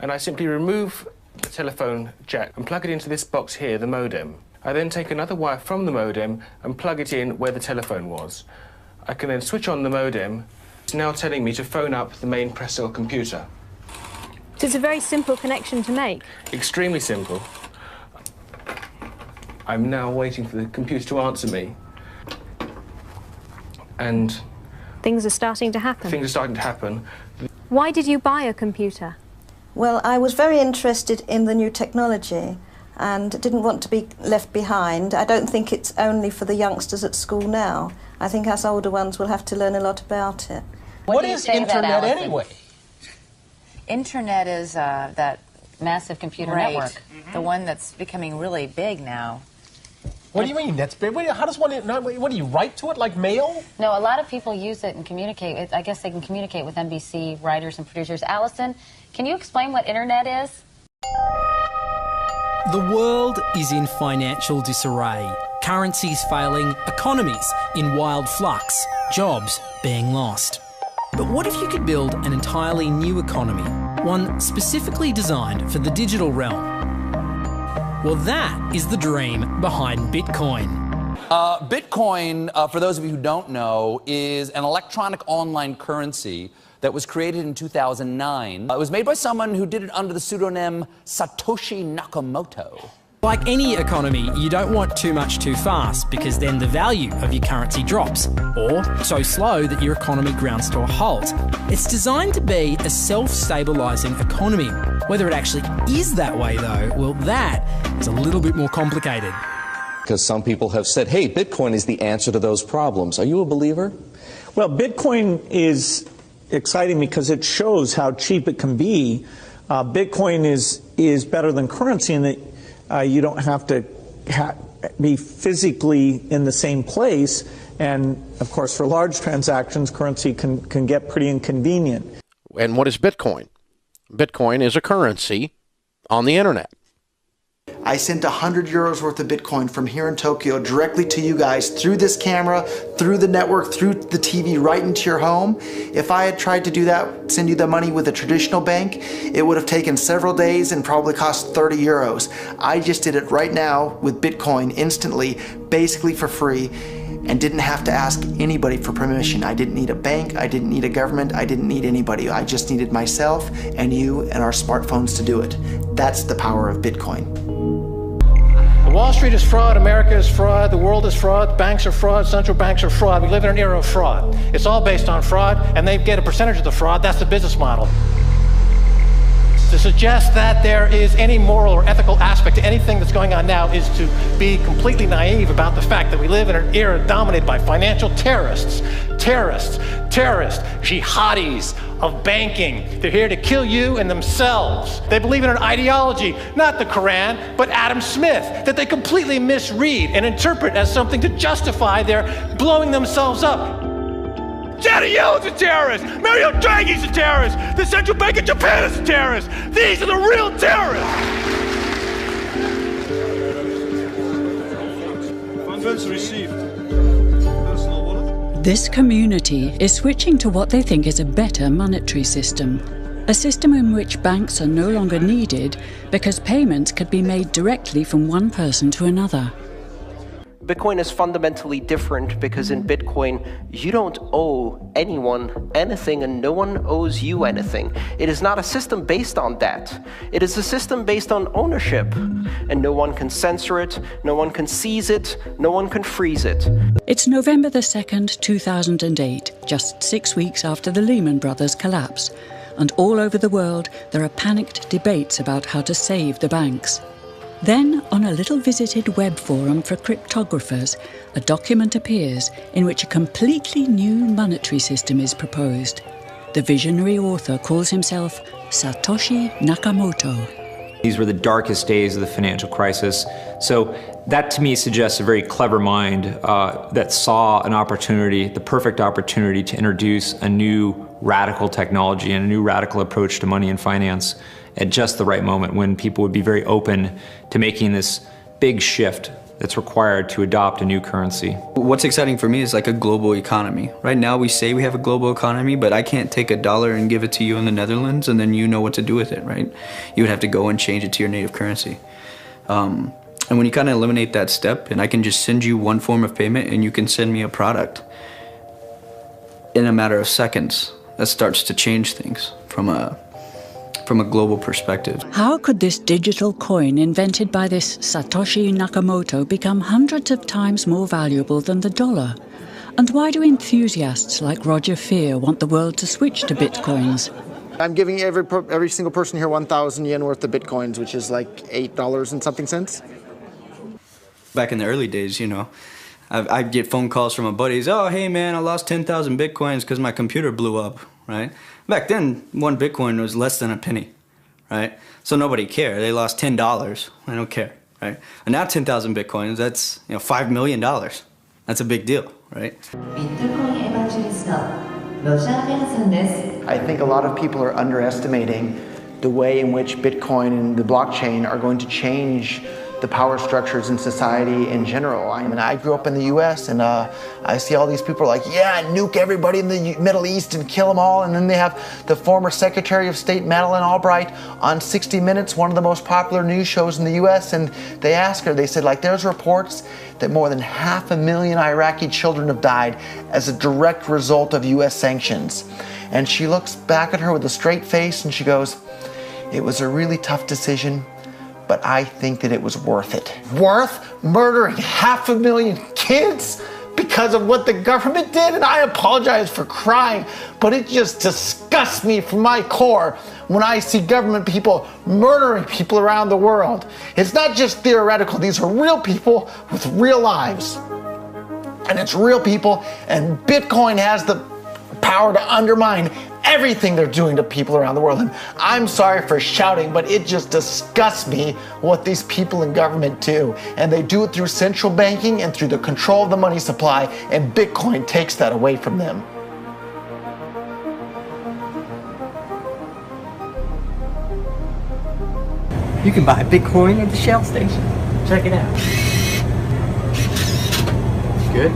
and I simply remove the telephone jack and plug it into this box here, the modem. I then take another wire from the modem and plug it in where the telephone was. I can then switch on the modem. It's now telling me to phone up the main press cell computer. So it's a very simple connection to make. Extremely simple. I'm now waiting for the computer to answer me. And things are starting to happen. Things are starting to happen. Why did you buy a computer? Well, I was very interested in the new technology and didn't want to be left behind. I don't think it's only for the youngsters at school now. I think us older ones will have to learn a lot about it. What is Internet anyway? Internet is that massive computer network, the one that's becoming really big now. What do you mean? That's big. How does one? What do you write to it like mail? No, a lot of people use it and communicate. I guess they can communicate with NBC writers and producers. Allison, can you explain what Internet is? The world is in financial disarray. Currencies failing, economies in wild flux, jobs being lost. But what if you could build an entirely new economy, one specifically designed for the digital realm? Well, that is the dream behind Bitcoin. Bitcoin, for those of you who don't know, is an electronic online currency that was created in 2009. It was made by someone who did it under the pseudonym Satoshi Nakamoto. Like any economy, you don't want too much too fast because then the value of your currency drops, or so slow that your economy grounds to a halt. It's designed to be a self-stabilising economy. Whether it actually is that way though, well, that is a little bit more complicated. Because some people have said, hey, Bitcoin is the answer to those problems. Are you a believer? Well, Bitcoin is exciting because it shows how cheap it can be. Bitcoin is better than currency in that you don't have to be physically in the same place. And, of course, for large transactions, currency can get pretty inconvenient. And what is Bitcoin? Bitcoin is a currency on the internet. I sent 100 euros worth of Bitcoin from here in Tokyo directly to you guys through this camera, through the network, through the TV, right into your home. If I had tried to do that, send you the money with a traditional bank, it would have taken several days and probably cost 30 euros. I just did it right now with Bitcoin instantly, basically for free, and didn't have to ask anybody for permission. I didn't need a bank, I didn't need a government, I didn't need anybody. I just needed myself and you and our smartphones to do it. That's the power of Bitcoin. Wall Street is fraud, America is fraud, the world is fraud, banks are fraud, central banks are fraud. We live in an era of fraud. It's all based on fraud, and they get a percentage of the fraud. That's the business model. To suggest that there is any moral or ethical aspect to anything that's going on now is to be completely naive about the fact that we live in an era dominated by financial terrorists, jihadis of banking. They're here to kill you and themselves. They believe in an ideology, not the Quran, but Adam Smith, that they completely misread and interpret as something to justify their blowing themselves up. Janet Yellen's a terrorist! Mario Draghi's a terrorist! The Central Bank of Japan is a terrorist! These are the real terrorists! Funds received. This community is switching to what they think is a better monetary system. A system in which banks are no longer needed because payments could be made directly from one person to another. Bitcoin is fundamentally different because in Bitcoin, you don't owe anyone anything and no one owes you anything. It is not a system based on debt. It is a system based on ownership. And no one can censor it, no one can seize it, no one can freeze it. It's November the 2nd, 2008, just 6 weeks after the Lehman Brothers collapse. And all over the world, there are panicked debates about how to save the banks. Then, on a little visited web forum for cryptographers, a document appears in which a completely new monetary system is proposed. The visionary author calls himself Satoshi Nakamoto. These were the darkest days of the financial crisis. So that to me suggests a very clever mind that saw an opportunity, the perfect opportunity to introduce a new radical technology and a new radical approach to money and finance at just the right moment when people would be very open to making this big shift that's required to adopt a new currency. What's exciting for me is like a global economy. Right now we say we have a global economy, but I can't take $1 and give it to you in the Netherlands and then you know what to do with it, right? You would have to go and change it to your native currency. And when you kind of eliminate that step, and I can just send you one form of payment and you can send me a product in a matter of seconds, that starts to change things from a global perspective. How could this digital coin invented by this Satoshi Nakamoto become hundreds of times more valuable than the dollar? And why do enthusiasts like Roger Fear want the world to switch to bitcoins? I'm giving every single person here 1,000 yen worth of bitcoins, which is like $8 and something cents. Back in the early days, you know, I'd get phone calls from my buddies. Oh, hey man, I lost 10,000 bitcoins because my computer blew up, right? Back then, one Bitcoin was less than a penny, right? So nobody cared. They lost $10. I don't care, right? And now 10,000 Bitcoins, that's, you know, $5 million. That's a big deal, right? I think a lot of people are underestimating the way in which Bitcoin and the blockchain are going to change the power structures in society in general. I mean, I grew up in the US and I see all these people like, yeah, nuke everybody in the Middle East and kill them all. And then they have the former Secretary of State Madeleine Albright on 60 Minutes, one of the most popular news shows in the US. And they asked her, they said, like, there's reports that more than 500,000 Iraqi children have died as a direct result of US sanctions. And she looks back at her with a straight face and she goes, it was a really tough decision, but I think that it was worth it. Worth murdering 500,000 kids because of what the government did? And I apologize for crying, but it just disgusts me from my core when I see government people murdering people around the world. It's not just theoretical, these are real people with real lives. And it's real people, and Bitcoin has the power to undermine everything they're doing to people around the world. And I'm sorry for shouting, but it just disgusts me what these people in government do. And they do it through central banking and through the control of the money supply, and Bitcoin takes that away from them. You can buy Bitcoin at the Shell station. Check it out. Good.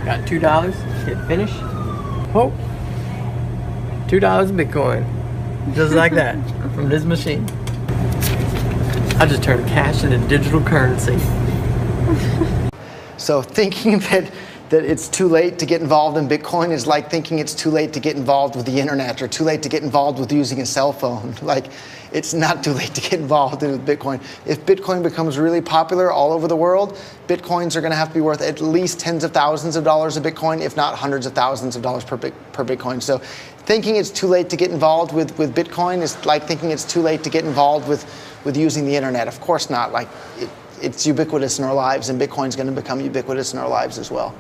Got $2. Hit finish. Oh. $2 Bitcoin. Just like that. From this machine. I just turned cash into digital currency. So thinking that it's too late to get involved in Bitcoin is like thinking it's too late to get involved with the internet or too late to get involved with using a cell phone. Like, it's not too late to get involved in Bitcoin. If Bitcoin becomes really popular all over the world, Bitcoins are going to have to be worth at least tens of thousands of dollars a Bitcoin, if not hundreds of thousands of dollars per Bitcoin. So thinking it's too late to get involved with Bitcoin is like thinking it's too late to get involved with using the internet. Of course not. Like, it's ubiquitous in our lives, and Bitcoin's going to become ubiquitous in our lives as well.